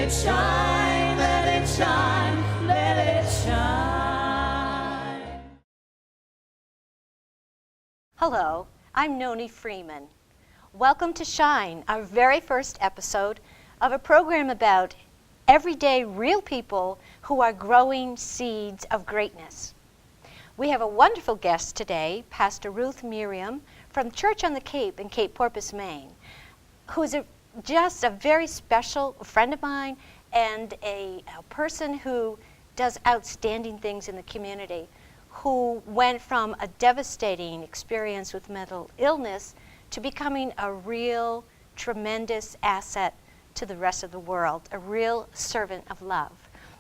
it shine, let it shine, let it shine. Hello, I'm Noni Freeman. Welcome to Shine, our very first episode of a program about everyday real people who are growing seeds of greatness. We have a wonderful guest today, Pastor Ruth Miriam from Church on the Cape in Cape Porpoise, Maine, who is just a very special friend of mine and a person who does outstanding things in the community, who went from a devastating experience with mental illness to becoming a real tremendous asset to the rest of the world, a real servant of love.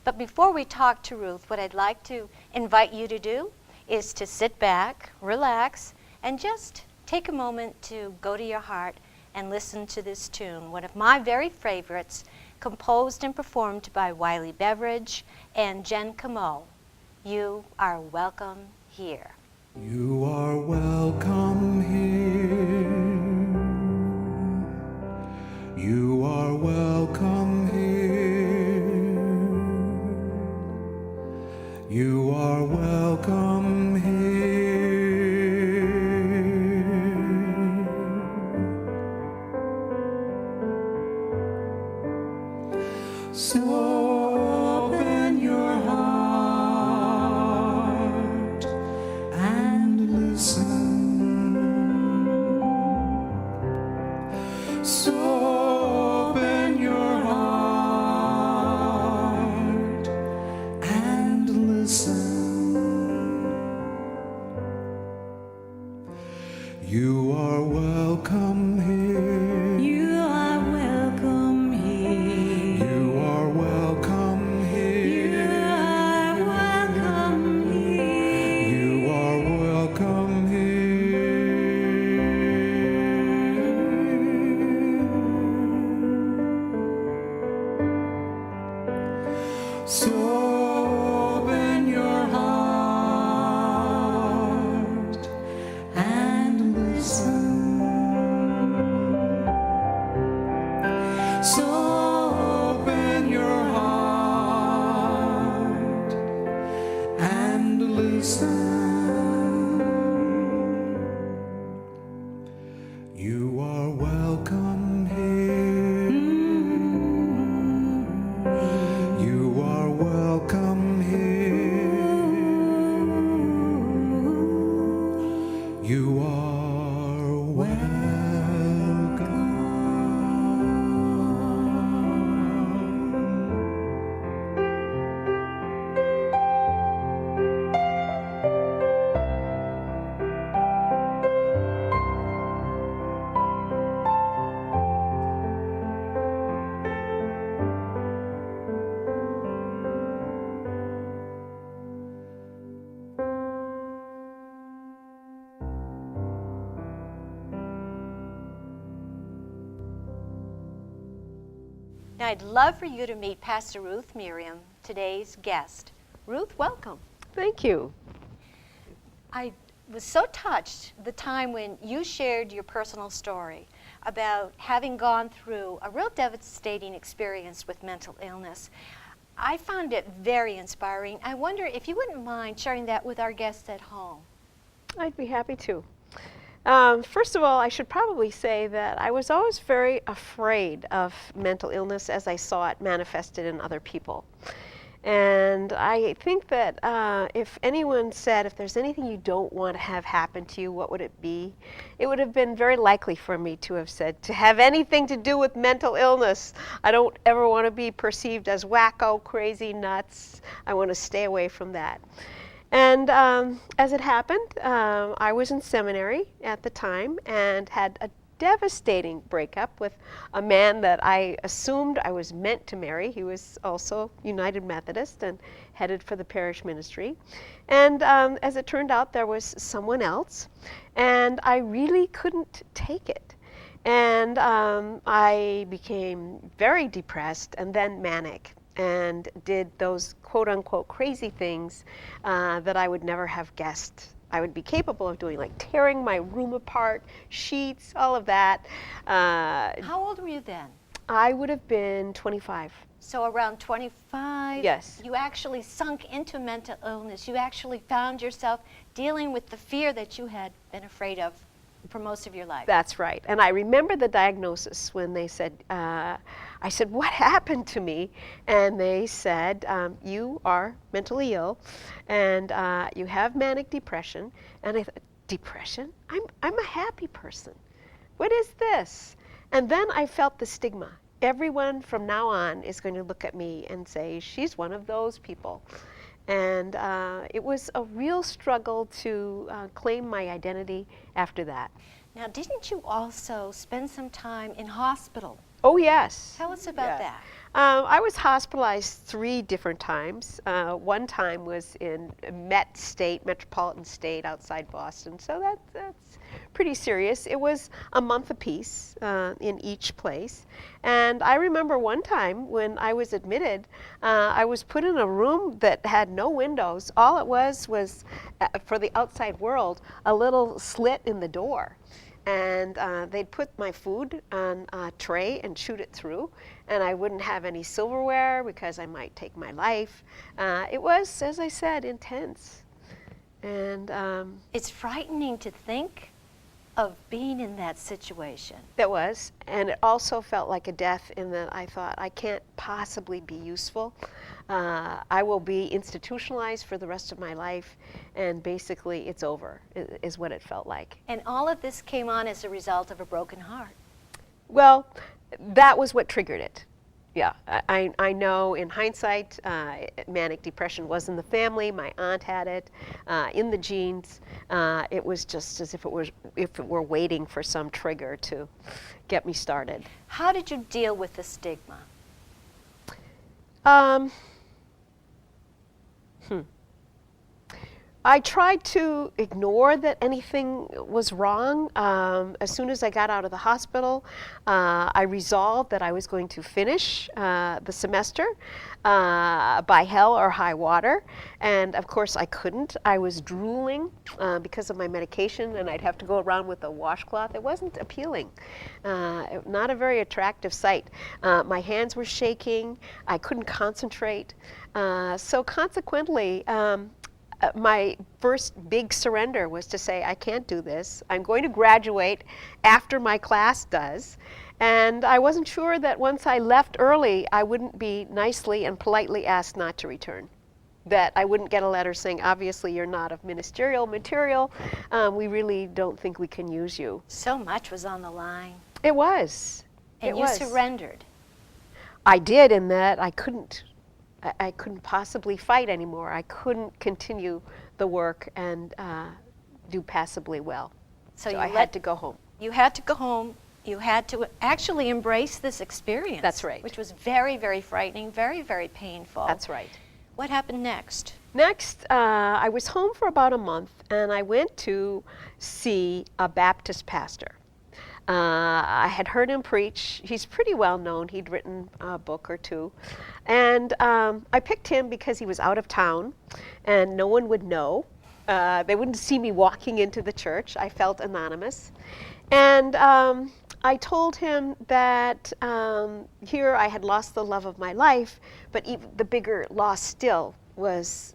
But before we talk to Ruth, what I'd like to invite you to do is to sit back, relax, and just take a moment to go to your heart and listen to this tune, one of my very favorites, composed and performed by Wiley Beveridge and Jen Camo. You are welcome here. You are welcome here. You are welcome here. You are welcome here. So open your heart and listen. So open your heart and listen. You are welcome here. You are welcome here. You are welcome here. You are welcome here. You are welcome here. So open your heart and listen. So open your heart and listen. You are welcome here. You are welcome here. You are welcome. Now, I'd love for you to meet Pastor Ruth Miriam, today's guest. Ruth, welcome. Thank you. I was so touched the time when you shared your personal story about having gone through a real devastating experience with mental illness. I found it very inspiring. I wonder if you wouldn't mind sharing that with our guests at home. I'd be happy to. First of all, I should probably say that I was always very afraid of mental illness as I saw it manifested in other people. And I think that if anyone said, if there's anything you don't want to have happen to you, what would it be? It would have been very likely for me to have said, to have anything to do with mental illness. I don't ever want to be perceived as wacko, crazy, nuts. I want to stay away from that. And as it happened, I was in seminary at the time and had a devastating breakup with a man that I assumed I was meant to marry. He was also United Methodist and headed for the parish ministry. And as it turned out, there was someone else, and I really couldn't take it. And I became very depressed and then manic, and did those quote-unquote crazy things that I would never have guessed I would be capable of doing, like tearing my room apart, sheets, all of that. How old were you then? I would have been 25. So around 25, Yes. you actually sunk into mental illness. You actually found yourself dealing with the fear that you had been afraid of for most of your life. That's right. And I remember the diagnosis when they said, I said, what happened to me? And they said, you are mentally ill and you have manic depression. And I thought, depression? I'm a happy person. What is this? And then I felt the stigma. Everyone from now on is going to look at me and say, she's one of those people. And it was a real struggle to claim my identity after that. Now, didn't you also spend some time in hospital? Oh, yes. Tell us about that. I was hospitalized 3 different times. One time was in Metropolitan State outside Boston, so that's pretty serious. It was a month apiece in each place. And I remember one time when I was admitted, I was put in a room that had no windows. All it was for the outside world, a little slit in the door. And they'd put my food on a tray and shoot it through, and I wouldn't have any silverware because I might take my life. It was, as I said, intense. And It's frightening to think of being in that situation. that was, and it also felt like a death in that I thought, I can't possibly be useful. I will be institutionalized for the rest of my life, and basically it's over, is what it felt like. And all of this came on as a result of a broken heart. Well, that was what triggered it. Yeah, I know in hindsight, manic depression was in the family. My aunt had it, in the genes. It was just as if it were waiting for some trigger to get me started. How did you deal with the stigma? I tried to ignore that anything was wrong. As soon as I got out of the hospital, I resolved that I was going to finish the semester by hell or high water. And of course I couldn't. I was drooling because of my medication, and I'd have to go around with a washcloth. It wasn't appealing. Not a very attractive sight. My hands were shaking. I couldn't concentrate. So consequently, my first big surrender was to say, I can't do this. I'm going to graduate after my class does. And I wasn't sure that once I left early, I wouldn't be nicely and politely asked not to return. That I wouldn't get a letter saying, obviously you're not of ministerial material. We really don't think we can use you. So much was on the line. It was. And you surrendered. I did, in that I couldn't possibly fight anymore. I couldn't continue the work and do passably well. So I had to go home. You had to go home. You had to actually embrace this experience. That's right. Which was very, very frightening, very, very painful. That's right. What happened next? Next, I was home for about a month, and I went to see a Baptist pastor. I had heard him preach. He's pretty well known. He'd written a book or 2. And I picked him because he was out of town and no one would know. They wouldn't see me walking into the church. I felt anonymous. And I told him that here I had lost the love of my life, but even the bigger loss still was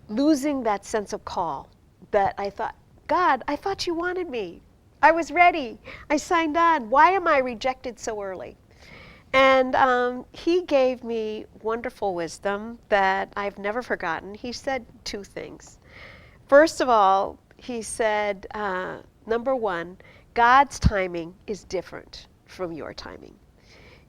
losing that sense of call. That I thought, God, I thought you wanted me. I was ready. I signed on. Why am I rejected so early? And he gave me wonderful wisdom that I've never forgotten. He said 2 things. First of all, he said, number 1, God's timing is different from your timing.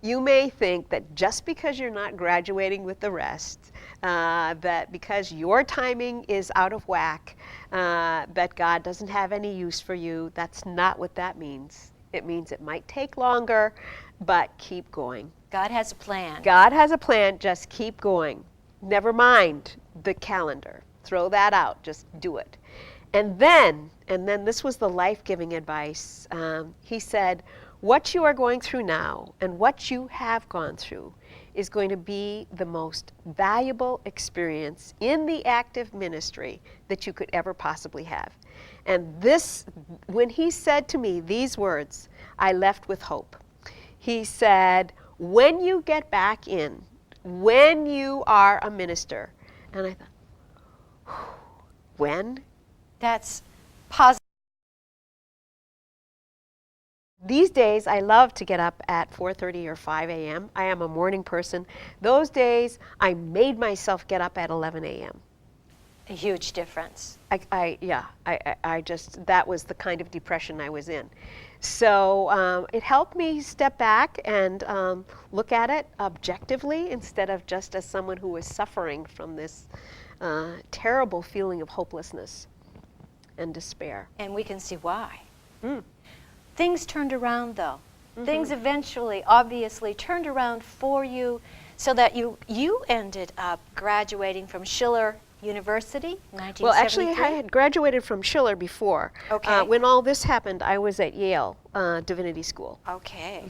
You may think that just because you're not graduating with the rest, that because your timing is out of whack, that God doesn't have any use for you. That's not what that means. It means it might take longer, but keep going. God has a plan. God has a plan, just keep going. Never mind the calendar. Throw that out, just do it. And then this was the life-giving advice. He said, what you are going through now and what you have gone through is going to be the most valuable experience in the active ministry that you could ever possibly have. And this, when he said to me these words, I left with hope. He said, when you get back in, when you are a minister. And I thought, when? That's positive. These days, I love to get up at 4:30 or 5 a.m. I am a morning person. Those days, I made myself get up at 11 a.m. A huge difference. I just, that was the kind of depression I was in. So it helped me step back and look at it objectively instead of just as someone who was suffering from this terrible feeling of hopelessness and despair. And we can see why. Mm. Things turned around, though. Things eventually, obviously, turned around for you so that you ended up graduating from Schiller University, 1973. Well, actually, I had graduated from Schiller before. Okay. When all this happened, I was at Yale Divinity School. Okay.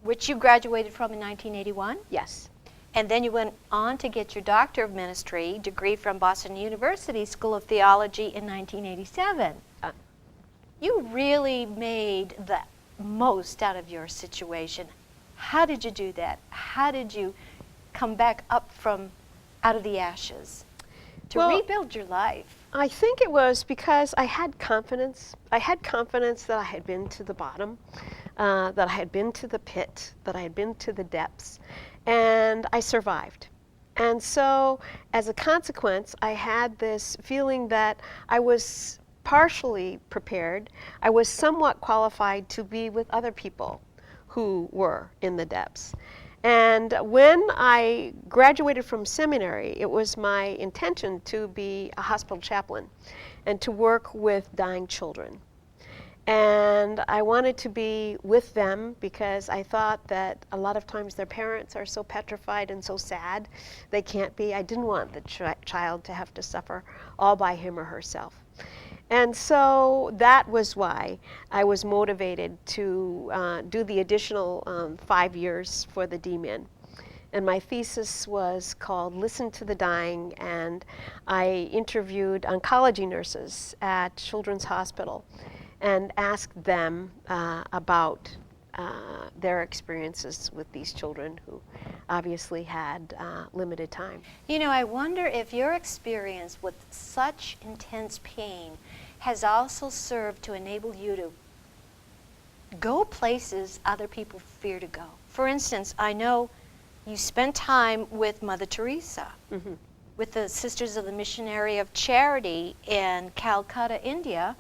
Which you graduated from in 1981? Yes. And then you went on to get your Doctor of Ministry degree from Boston University School of Theology in 1987. You really made the most out of your situation. How did you do that? How did you come back up from out of the ashes to rebuild your life? I think it was because I had confidence. I had confidence that I had been to the bottom, that I had been to the pit, that I had been to the depths, and I survived. And so, as a consequence, I had this feeling that I was partially prepared. I was somewhat qualified to be with other people who were in the depths. And when I graduated from seminary, it was my intention to be a hospital chaplain and to work with dying children. And I wanted to be with them because I thought that a lot of times their parents are so petrified and so sad they can't be. I didn't want the child to have to suffer all by him or herself. And so that was why I was motivated to do the additional 5 years for the DMin. And my thesis was called Listen to the Dying, and I interviewed oncology nurses at Children's Hospital and asked them about their experiences with these children who obviously had limited time. You know, I wonder if your experience with such intense pain has also served to enable you to go places other people fear to go. For instance, I know you spent time with Mother Teresa, with the Sisters of the Missionary of Charity in Calcutta, India,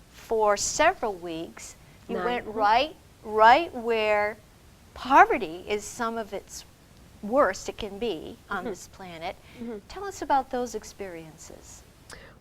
for several weeks. You went right where poverty is some of its worst it can be on this planet. Tell us about those experiences.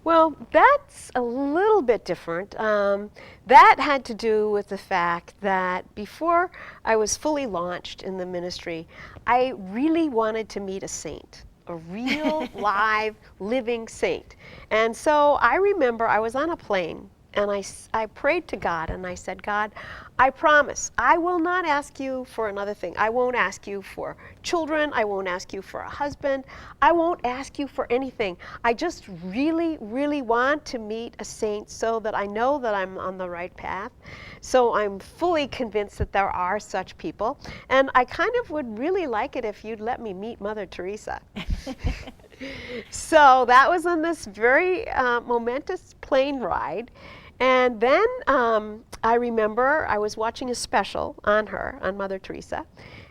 Well, that's a little bit different. That had to do with the fact that before I was fully launched in the ministry, I really wanted to meet a saint, a real, live, living saint. And so I remember I was on a plane and I prayed to God and I said, God, I promise I will not ask you for another thing. I won't ask you for children. I won't ask you for a husband. I won't ask you for anything. I just really, really want to meet a saint so that I know that I'm on the right path. So I'm fully convinced that there are such people. And I kind of would really like it if you'd let me meet Mother Teresa. So that was on this very momentous plane ride. And then I remember I was watching a special on her, on Mother Teresa,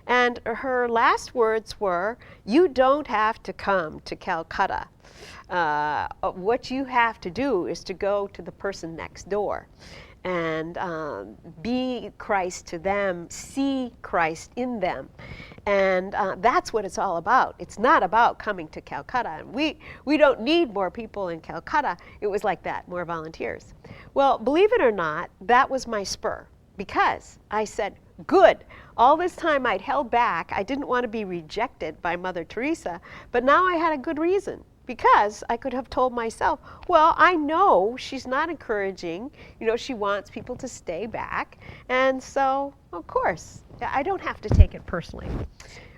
and her last words were, you don't have to come to Calcutta. What you have to do is to go to the person next door and be Christ to them, see Christ in them. And that's what it's all about. It's not about coming to Calcutta. And we don't need more people in Calcutta. It was like that, more volunteers. Well, believe it or not, that was my spur, because I said, good. All this time I'd held back. I didn't want to be rejected by Mother Teresa, but now I had a good reason. Because I could have told myself, well, I know she's not encouraging, she wants people to stay back. And so, of course, I don't have to take it personally.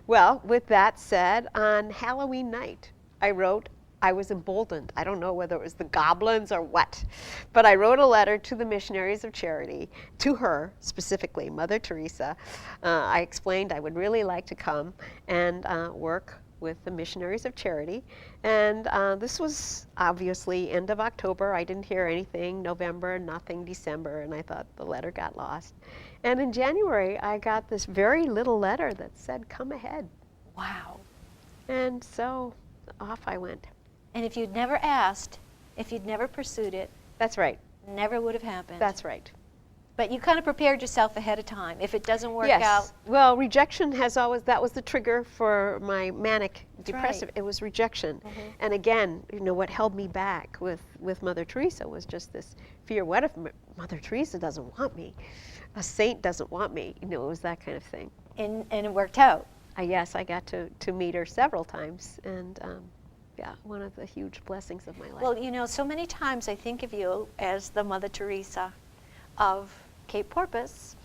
Well, with that said, on Halloween night, I wrote I was emboldened. I don't know whether it was the goblins or what, but I wrote a letter to the Missionaries of Charity, to her specifically, Mother Teresa. I explained I would really like to come and work with the Missionaries of Charity. And this was obviously end of October. I didn't hear anything. November, nothing. December, and I thought the letter got lost. And in January, I got this very little letter that said, "Come ahead." Wow. And so off I went. And if you'd never asked, if you'd never pursued it, That's right. never would have happened. That's right. But you kind of prepared yourself ahead of time. If it doesn't work Yes. out, Well, rejection has always, that was the trigger for my manic That's depressive. right. It was rejection. And again, what held me back with Mother Teresa was just this fear. What if Mother Teresa doesn't want me? A saint doesn't want me. It was that kind of thing. and it worked out. Yes, I got to meet her several times. And yeah, one of the huge blessings of my life. Well, so many times I think of you as the Mother Teresa of Cape Porpoise.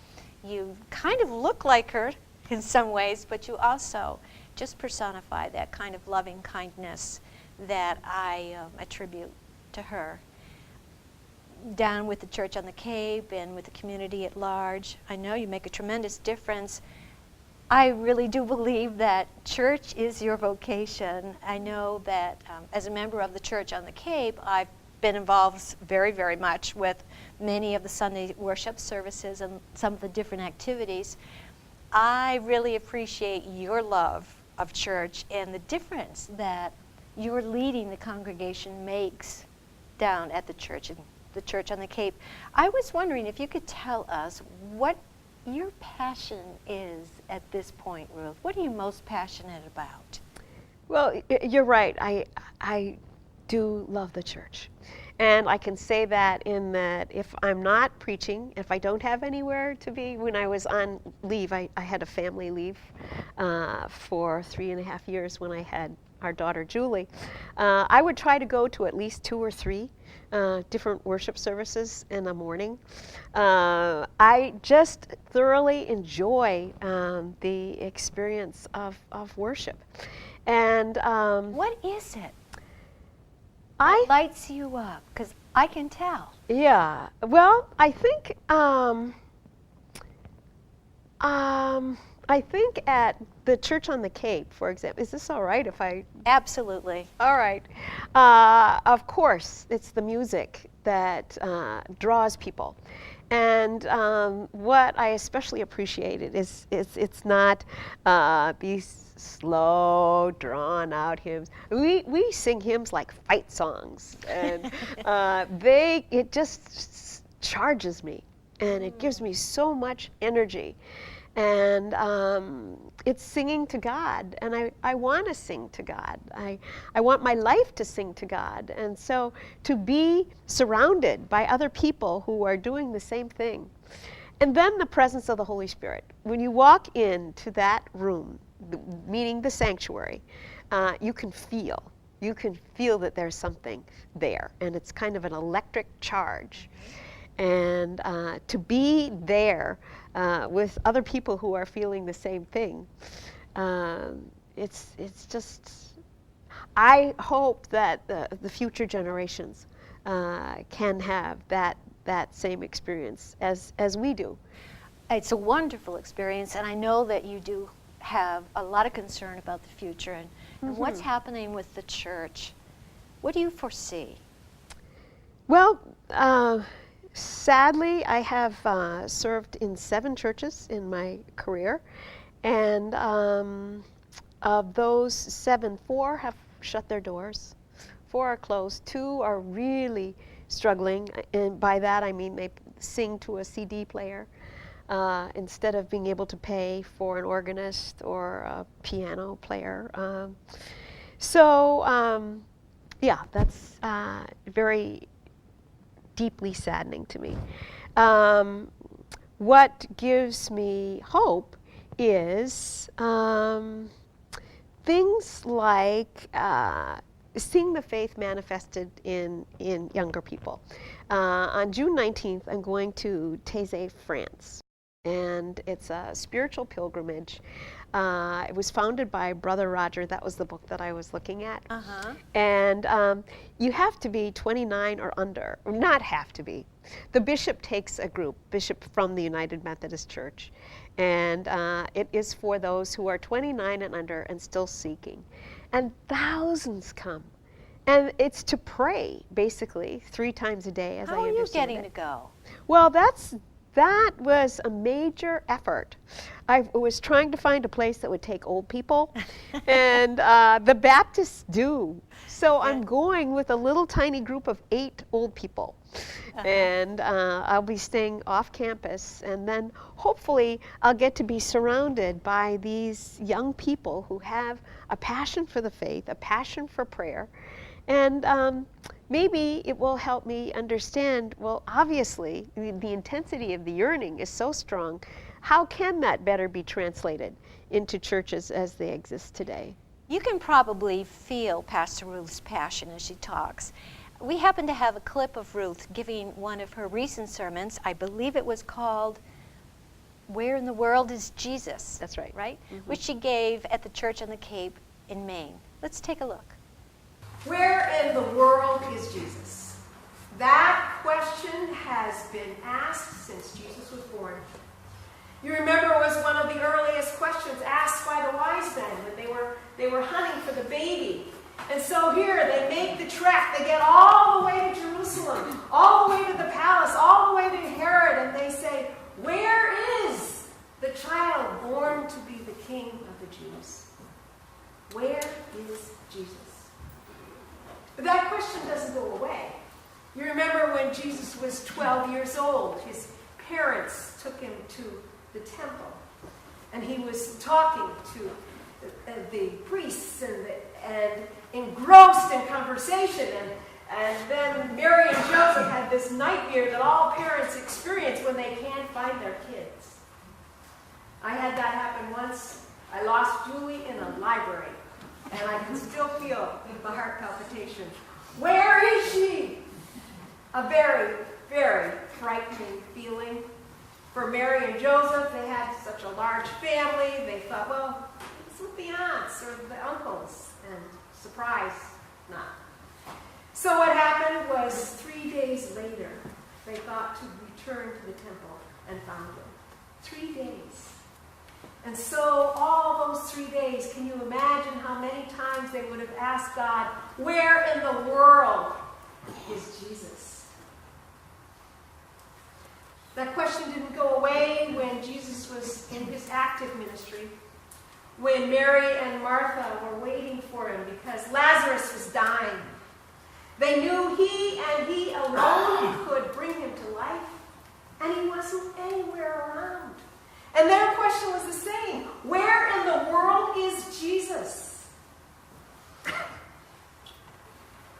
You kind of look like her in some ways, but you also just personify that kind of loving kindness that I attribute to her. Down with the Church on the Cape and with the community at large, I know you make a tremendous difference. I really do believe that church is your vocation. I know that as a member of the Church on the Cape, I've been involved very, very much with many of the Sunday worship services and some of the different activities. I really appreciate your love of church and the difference that your leading the congregation makes down at the Church on the Cape. I was wondering if you could tell us what your passion is at this point, Ruth. What are you most passionate about? Well, you're right. I do love the church. And I can say that in that if I'm not preaching, if I don't have anywhere to be, when I was on leave, I had a family leave for 3.5 years when I had our daughter Julie. I would try to go to at least 2 or 3 different worship services in the morning. I just thoroughly enjoy the experience of worship. And What is it I that lights you up? Because I can tell. Yeah. Well, I think at the Church on the Cape, for example, is this all right if I? Absolutely. All right. Of course, it's the music that draws people. And what I especially appreciated is it's not these slow, drawn-out hymns. We sing hymns like fight songs, and it just charges me, and it gives me so much energy. And it's singing to God, and I want to sing to God. I want my life to sing to God. And so to be surrounded by other people who are doing the same thing. And then the presence of the Holy Spirit. When you walk into that room, meaning the sanctuary, you can feel that there's something there, and it's kind of an electric charge. And to be there with other people who are feeling the same thing, it's just, I hope that the future generations can have that same experience as we do. It's a wonderful experience, and I know that you do have a lot of concern about the future and what's happening with the church. What do you foresee? Well, sadly, I have served in 7 churches in my career, and of those 7, 4 have shut their doors. 4 are closed. 2 are really struggling, and by that I mean they sing to a CD player instead of being able to pay for an organist or a piano player. Yeah, that's very deeply saddening to me. What gives me hope is things like seeing the faith manifested in younger people. On June 19th, I'm going to Taizé, France, and it's a spiritual pilgrimage It was founded by Brother Roger. That was the book that I was looking at. Uh-huh. And you have to be 29 or under, or not have to be. The bishop takes a group, bishop from the United Methodist Church, and it is for those who are 29 and under and still seeking. And thousands come. And it's to pray, basically, 3 times a day, as I How are you understand getting it. to go? Well, that was a major effort. I was trying to find a place that would take old people, and the Baptists do. So I'm going with a little tiny group of 8 old people. And I'll be staying off campus, and then hopefully I'll get to be surrounded by these young people who have a passion for the faith, a passion for prayer, and maybe it will help me understand, well, obviously, the intensity of the yearning is so strong. How can that better be translated into churches as they exist today? You can probably feel Pastor Ruth's passion as she talks. We happen to have a clip of Ruth giving one of her recent sermons. I believe it was called Where in the World is Jesus? That's right. Right? Which she gave at the Church on the Cape in Maine. Let's take a look. Where in the world is Jesus? That question has been asked since Jesus was born. You remember it was one of the earliest questions asked by the wise men when they were hunting for the baby. And so here they make the trek. They get all the way to Jerusalem, all the way to the palace, all the way to Herod, and they say, "Where is the child born to be the King of the Jews? Where is Jesus?" But that question doesn't go away. You remember when Jesus was 12 years old, his parents took him to the temple, and he was talking to the priests and engrossed in conversation. And then Mary and Joseph had this nightmare that all parents experience when they can't find their kids. I had that happen once. I lost Julie in a library, and I can still feel the heart palpitation. Where is she? A very, very frightening feeling. For Mary and Joseph, they had such a large family. They thought, well, it's with the aunts or the uncles, and surprise, not. So what happened was 3 days later, they thought to return to the temple and found him. 3 days. And so all those 3 days, can you imagine how many times they would have asked God, where in the world is Jesus? That question didn't go away when Jesus was in his active ministry, when Mary and Martha were waiting for him because Lazarus was dying. They knew he and he alone could bring him to life, and he wasn't anywhere around. And their question was the same. Where in the world is Jesus?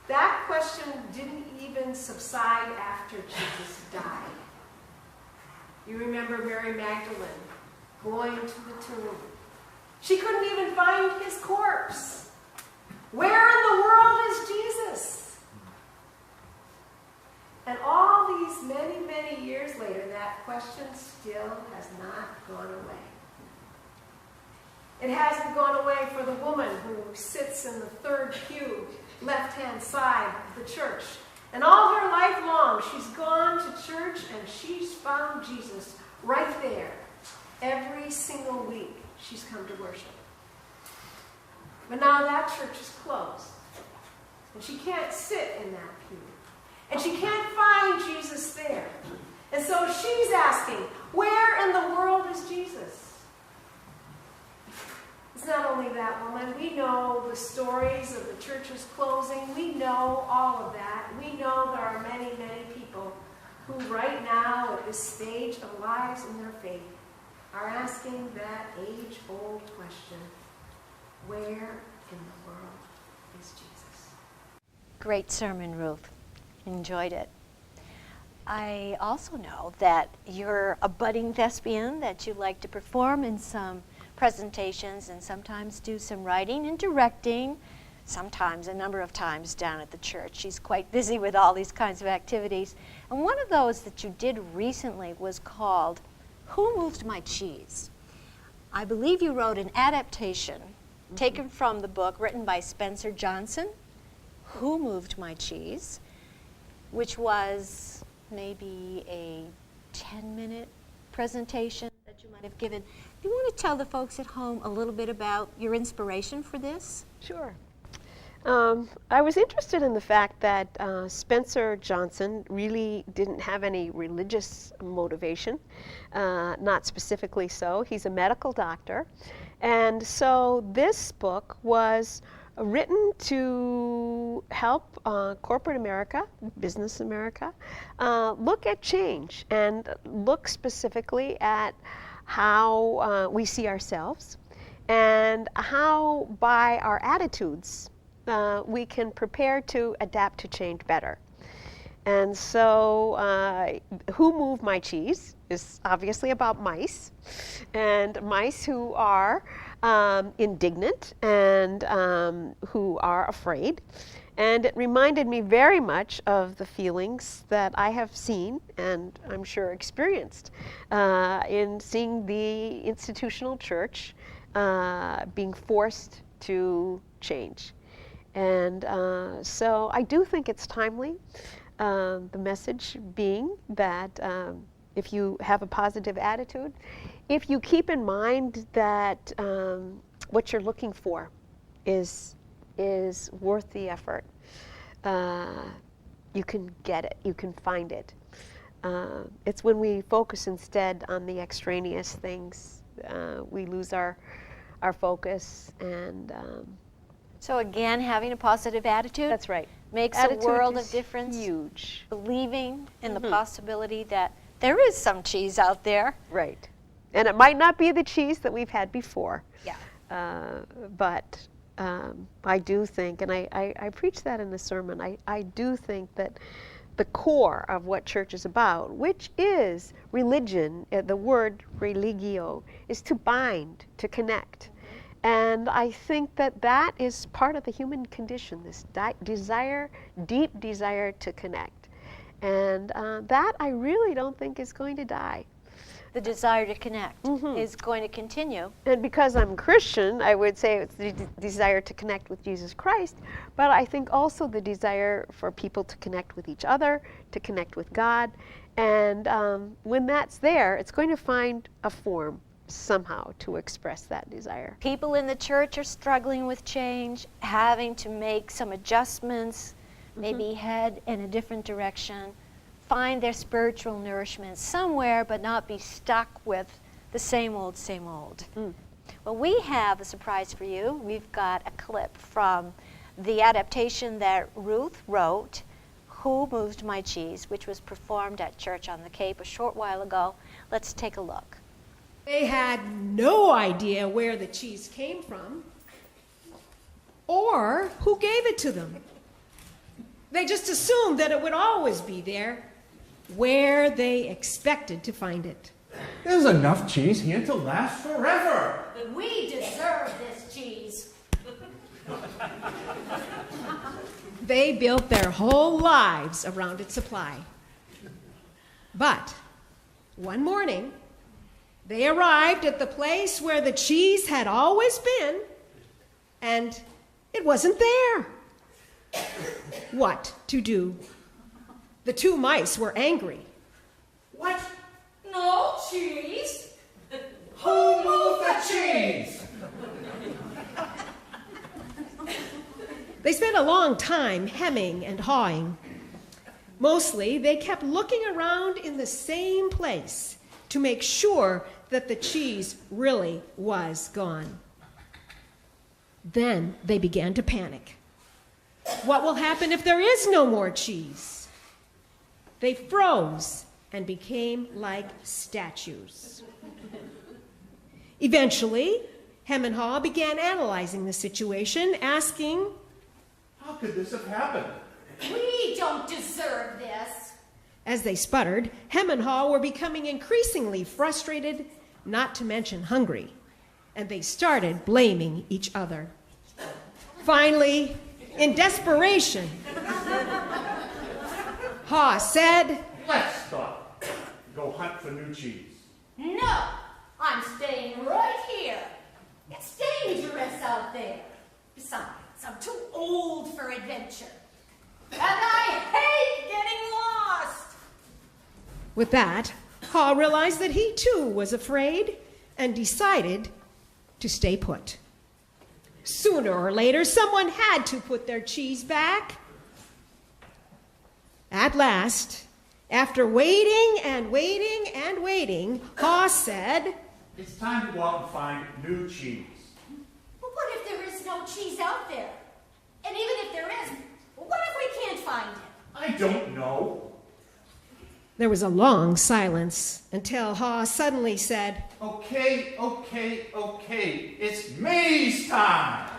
That question didn't even subside after Jesus died. You remember Mary Magdalene going to the tomb. She couldn't even find his corpse. Where in the world is Jesus? And all these many, many years later, that question still has not gone away. It hasn't gone away for the woman who sits in the third pew, left-hand side of the church. And all her life long, she's gone to church and she's found Jesus right there. Every single week, she's come to worship. But now that church is closed. And she can't sit in that pew. And she can't find Jesus there. And so she's asking, where in the world is Jesus? It's not only that woman. We know the stories of the churches closing. We know all of that. We know there are many, many people who right now at this stage of lives in their faith are asking that age-old question, where in the world is Jesus? Great sermon, Ruth. Enjoyed it. I also know that you're a budding thespian, that you like to perform in some presentations and sometimes do some writing and directing, sometimes a number of times down at the church. She's quite busy with all these kinds of activities. And one of those that you did recently was called Who Moved My Cheese? I believe you wrote an adaptation taken from the book written by Spencer Johnson, Who Moved My Cheese, which was maybe a 10-minute presentation that you might have given. Do you want to tell the folks at home a little bit about your inspiration for this? Sure. I was interested in the fact that Spencer Johnson really didn't have any religious motivation, not specifically so. He's a medical doctor. And so this book was written to help corporate America, business America, look at change and look specifically at how we see ourselves and how by our attitudes we can prepare to adapt to change better. And so Who Moved My Cheese is obviously about mice, and mice who are indignant and who are afraid. And it reminded me very much of the feelings that I have seen and I'm sure experienced in seeing the institutional church being forced to change. And so I do think it's timely. The message being that if you have a positive attitude, if you keep in mind that what you're looking for is worth the effort, you can get it, you can find it. It's when we focus instead on the extraneous things, we lose our focus. And So again, having a positive attitude that's right. makes Attitude a world of is difference. Huge. Believing in the possibility that there is some cheese out there. Right. And it might not be the cheese that we've had before. Yeah. But I do think, and I preach that in the sermon, I do think that the core of what church is about, which is religion, the word religio, is to bind, to connect. And I think that that is part of the human condition, this desire, deep desire to connect. And that I really don't think is going to die. The desire to connect is going to continue. And because I'm Christian, I would say it's the desire to connect with Jesus Christ, but I think also the desire for people to connect with each other, to connect with God. And when that's there, it's going to find a form somehow to express that desire. People in the church are struggling with change, having to make some adjustments, maybe head in a different direction, find their spiritual nourishment somewhere, but not be stuck with the same old, same old. Well, we have a surprise for you. We've got a clip from the adaptation that Ruth wrote, Who Moved My Cheese, which was performed at Church on the Cape a short while ago. Let's take a look. They had no idea where the cheese came from or who gave it to them. They just assumed that it would always be there, where they expected to find it. There's enough cheese here to last forever. But we deserve this cheese. They built their whole lives around its supply. But one morning, they arrived at the place where the cheese had always been, and it wasn't there. What to do? The two mice were angry. What? No cheese? Who moved the cheese? They spent a long time hemming and hawing. Mostly, they kept looking around in the same place to make sure that the cheese really was gone. Then they began to panic. What will happen if there is no more cheese? They froze and became like statues. Eventually, Hem and Haw began analyzing the situation, asking, How could this have happened? We don't deserve this. As they sputtered, Hem and Haw were becoming increasingly frustrated, not to mention hungry, and they started blaming each other. Finally, in desperation, Haw said, Let's stop. Go hunt for new cheese. No, I'm staying right here. It's dangerous out there. Besides, I'm too old for adventure. And I hate getting lost. With that, Ha realized that he too was afraid and decided to stay put. Sooner or later, someone had to put their cheese back. At last, after waiting and waiting and waiting, Ha said, It's time to go out and find new cheese. But what if there is no cheese out there? And even if there is, what if we can't find it? I don't know. There was a long silence until Ha suddenly said, Okay. It's May's time.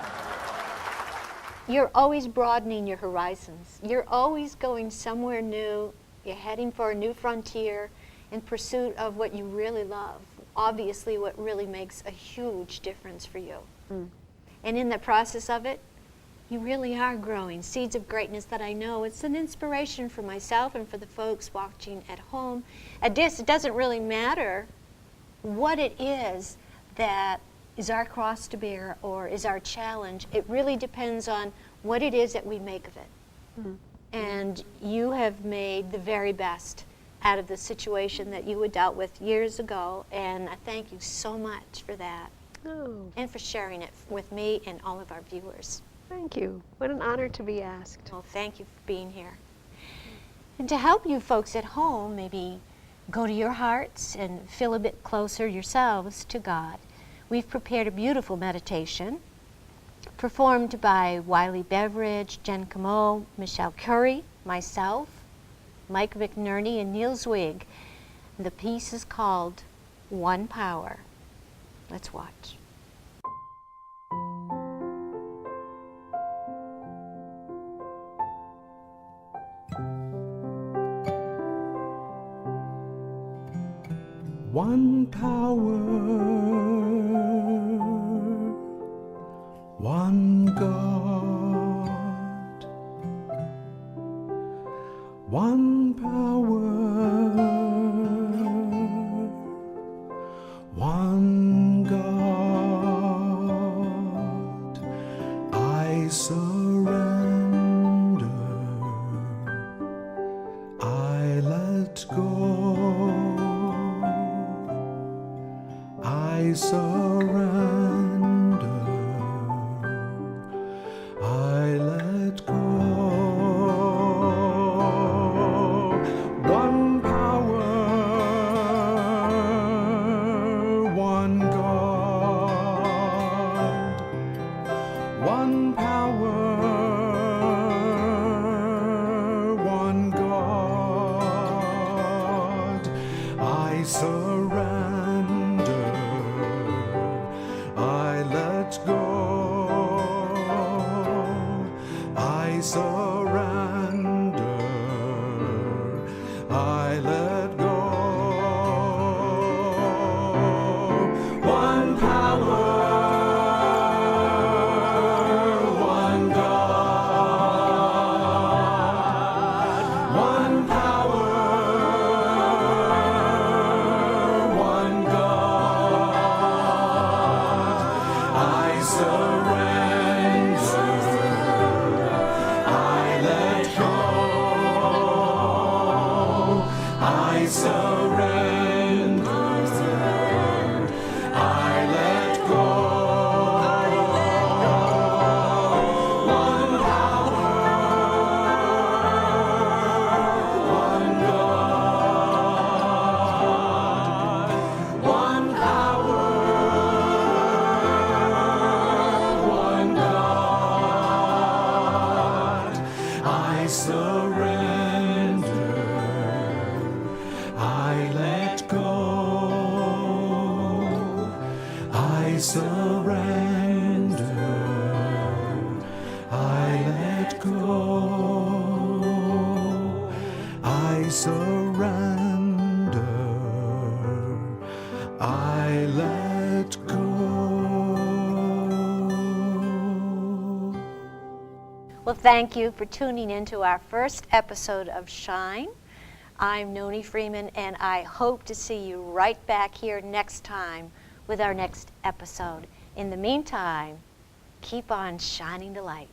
You're always broadening your horizons. You're always going somewhere new. You're heading for a new frontier in pursuit of what you really love. Obviously, what really makes a huge difference for you. And in the process of it, you really are growing seeds of greatness that I know. It's an inspiration for myself and for the folks watching at home. It doesn't really matter what it is that is our cross to bear or is our challenge. It really depends on what it is that we make of it. And you have made the very best out of the situation that you had dealt with years ago, and I thank you so much for that. Oh, And for sharing it with me and all of our viewers. thank you. What an honor to be asked. Well, thank you for being here. And to help you folks at home, maybe go to your hearts and feel a bit closer yourselves to God, we've prepared a beautiful meditation performed by Wiley Beveridge, Jen Camo, Michelle Curry, myself, Mike McNerney, and Neil Zwig. The piece is called One Power. Let's watch. One power, one God, one power, one God. I surrender, I let go. I surrender, I let go. One power, one God, one power, one God. I surrender, I let go. I surrender, I let go. One power, one God. One power, one God. I surrender, I let go. I surrender, I let go. One power, one God. One power, one God. I surrender, I let go. I surrender, I let go. I surrender, I let go. Well, thank you for tuning in to our first episode of Shine. I'm Noni Freeman, and I hope to see you right back here next time with our next episode. In the meantime, keep on shining the light.